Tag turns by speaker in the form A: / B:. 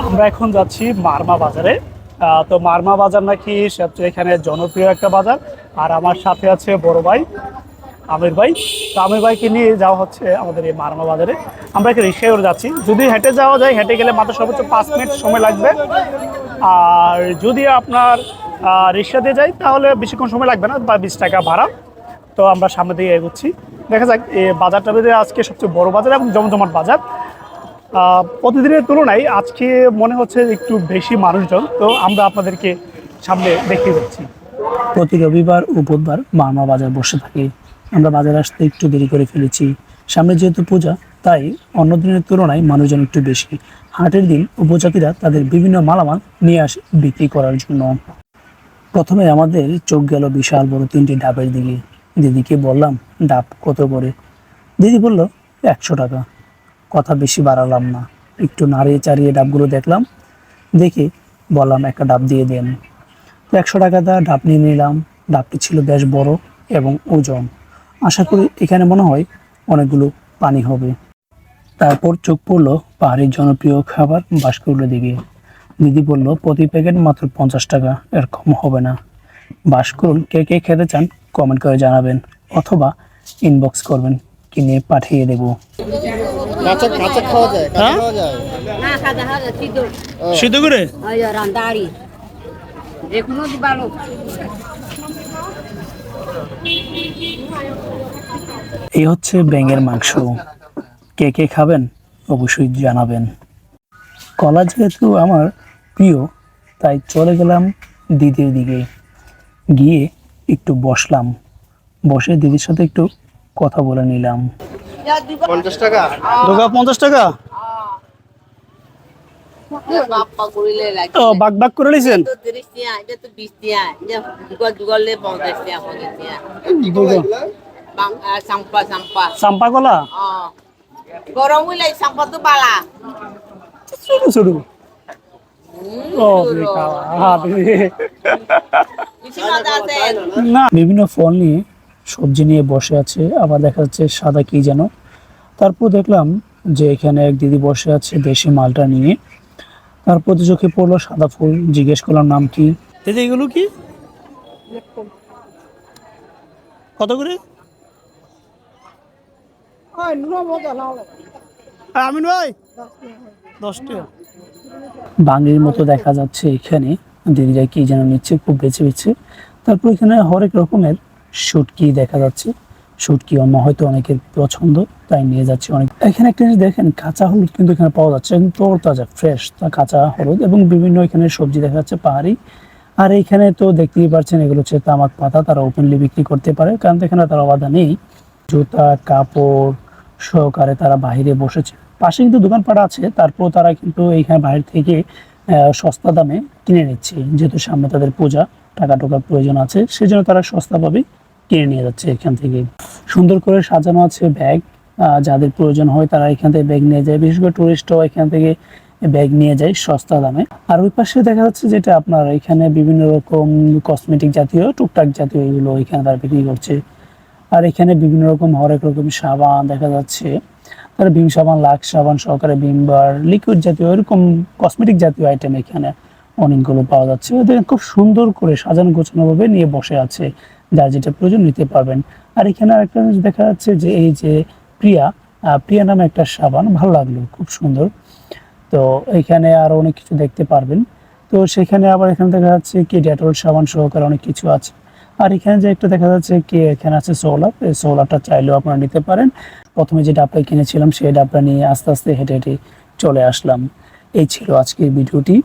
A: আমরা এখন যাচ্ছি মারমা বাজারে। তো মারমা বাজার নাকি সবচেয়ে এখানে জনপ্রিয় একটা বাজার। আর আমার সাথে আছে বড় ভাই আমির ভাই। তো আমির ভাইকে নিয়ে যাওয়া হচ্ছে আমাদের এই মারমা বাজারে। আমরা এখানে রিক্সায় করে যাচ্ছি। যদি হেঁটে যাওয়া যায়, হেঁটে গেলে মাত্র সর্বোচ্চ 5 মিনিট সময় লাগবে। আর যদি আপনার রিক্সা দিয়ে যাই তাহলে বেশিক্ষণ সময় লাগবে না, বা 20 টাকা ভাড়া। তো আমরা সামনে দিয়ে এগোচ্ছি। দেখা যাক এই বাজারটা বেঁধে আজকে সবচেয়ে বড় বাজার এবং জমজমাট বাজার। প্রতিদিনের তুলনায় আজকে মনে হচ্ছে একটু বেশি মানুষজন। তো আমরা আপনাদেরকে সামনে দেখিয়ে দিচ্ছি। প্রতি রবিবার ও বুধবার মারমা বাজার বসে থাকে। আমরা বাজারে আসতে একটু দেরি করে ফেলেছি। সামনে যেহেতু পূজা, তাই অন্য দিনের তুলনায় মানুষজন একটু বেশি। হাটের দিন উপজাতিরা তাদের বিভিন্ন মালামাল নিয়ে আসে বিক্রি করার জন্য। প্রথমে আমাদের চোখ গেল বিশাল বড় 3টি ডাবের দিকে। দিদিকে বললাম, ডাব কত করে? দিদি বলল 100 টাকা। কথা বেশি বাড়ালাম না, একটু নাড়িয়ে চাড়িয়ে ডাবগুলো দেখলাম। দেখে বললাম, একটা ডাব দিয়ে দেন। তো 100 টাকা দা ডাব নিয়ে নিলাম। ডাবটি ছিল বেশ বড় এবং ওজন। আশা করি এখানে মনে হয় অনেকগুলো পানি হবে। তারপর চোখ পড়লো পাহাড়ির জনপ্রিয় খাবার বাঁশকুড়ুলের দিকে। দিদি বলল, প্রতি প্যাকেট মাত্র 50 টাকা, এর কম হবে না। বাঁশকুড়ুল কে কে খেতে চান কমেন্ট করে জানাবেন, অথবা ইনবক্স করবেন, কিনে পাঠিয়ে দেবো।
B: কাঁচা কাঁচা খাওয়া যায়, কাঁচা
A: হ্যাঁ?
B: খাওয়া যায়।
C: না খাজা খাজা সিদ্ধ
A: সিদ্ধ করে?
C: ওই রান্দাড়ি এখনো দিবালো।
A: এই হচ্ছে ব্যাঙের মাংস। কে কে খাবেন অবশ্যই জানাবেন। কলা যেহেতু আমার প্রিয়, তাই চলে গেলাম দিদির দিকে। গিয়ে একটু বসলাম। বসে দিদির সাথে একটু কথা বলে নিলাম।
B: 50 টাকা।
A: দোকা 50 টাকা?
C: বাপ্পা করিলে লাগে
A: ও, বাগ বাগ করে নিয়েছেন?
C: তো 30 টিয়া এটা তো 20 টিয়া যে দুগাল দুগালে 50 টিয়া 50 টিয়া বাং সাম্পা সাম্পা
A: চাম্পা কলা?
C: গরম হইলে সাম্পা তো বালা
A: ছোট ছোট। ও না, বিভিন্ন ফল নিয়ে সবজি নিয়ে বসে আছে। আবার দেখা যাচ্ছে সাদা কি যেন। তারপর দেখলাম যে এখানে এক দিদি বসে আছে দেশি মালটা নিয়ে। তারপর চোখে পড়লো সাদা ফুল। জিজ্ঞেস করলাম, নাম কি? দিদি এগুলো কি, কত করে? আমিন ভাই 10 টাকা। বাঙির মতো দেখা যাচ্ছে এখানে। দিদিরা কি যেন নিচ্ছে, খুব বেছে বেছে। তারপর এখানে হরেক রকমের শুটকি দেখা যাচ্ছে। শুটকি অন্য হয়তো অনেকের পছন্দ, তাই নিয়ে যাচ্ছে অনেক। এখানে একটা জিনিস দেখেন, কাঁচা হলুদ কিন্তু এখানে পাওয়া যাচ্ছে, একদম তাজা ফ্রেশ কাঁচা হলুদ। এবং বিভিন্ন এখানে সবজি দেখা যাচ্ছে পাহাড়ি। আর এখানে তো দেখতেই পাচ্ছেন, এগুলো হচ্ছে তামাক পাতা। তারা ওপেনলি বিক্রি করতে পারে, কারণ এখানে তারা বাধা নেই। জুতা কাপড় সহকারে তারা বাইরে বসেছে। পাশে কিন্তু দোকানপাট আছে, তারপর তারা কিন্তু এইখানে বাইরে থেকে সস্তা দামে কিনে নিচ্ছে। যেহেতু সামনে তাদের পূজা, টাকা টোকার প্রয়োজন আছে, সেজন্য তারা সস্তাভাবে কিনে নিয়ে যাচ্ছে এখান থেকে। সুন্দর করে সাজানো আছে ব্যাগ। যাদের প্রয়োজন হয় তারা এখান থেকে ব্যাগ নিয়ে যায়। বিশেষ করে টুরিস্টরাও এখান থেকে ব্যাগ নিয়ে যায় সস্তা দামে। আর ওই পাশে দেখা যাচ্ছে যেটা আপনার এখানে বিভিন্ন রকম কসমেটিক জাতীয়, টুকটাক জাতীয় এগুলো এখানে তারা বিক্রি করছে। আর এখানে বিভিন্ন রকম হরেক রকম সাবান দেখা যাচ্ছে। তারা ভীম সাবান, লাক্স সাবান সহকারে ভীম বার, লিকুইড জাতীয় এরকম কসমেটিক জাতীয় আইটেম এখানে অনেকগুলো পাওয়া যাচ্ছে। ওদের খুব সুন্দর করে সাজানো গোছানো ভাবে নিয়ে বসে আছে, যার যেটা প্রয়োজন নিতে পারবেন। আর এখানে আরেকটা জিনিস দেখা যাচ্ছে যে এই যে প্রিয়া, প্রিয়া নামে একটা সাবান, ভালো লাগলো, খুব সুন্দর। তো এখানে আরো অনেক কিছু দেখতে পারবেন। তো সেখানে আবার এখানে দেখা যাচ্ছে কি ডেটল সাবান সহকারে অনেক কিছু আছে। আর এখানে যে একটা দেখা যাচ্ছে কি এখানে আছে সোলার, এই সোলারটা চাইলেও আপনারা নিতে পারেন। প্রথমে যে ডাবটা কিনেছিলাম সেই ডাবটা নিয়ে আস্তে আস্তে হেঁটে হেঁটে চলে আসলাম। এই ছিল আজকের ভিডিওটি।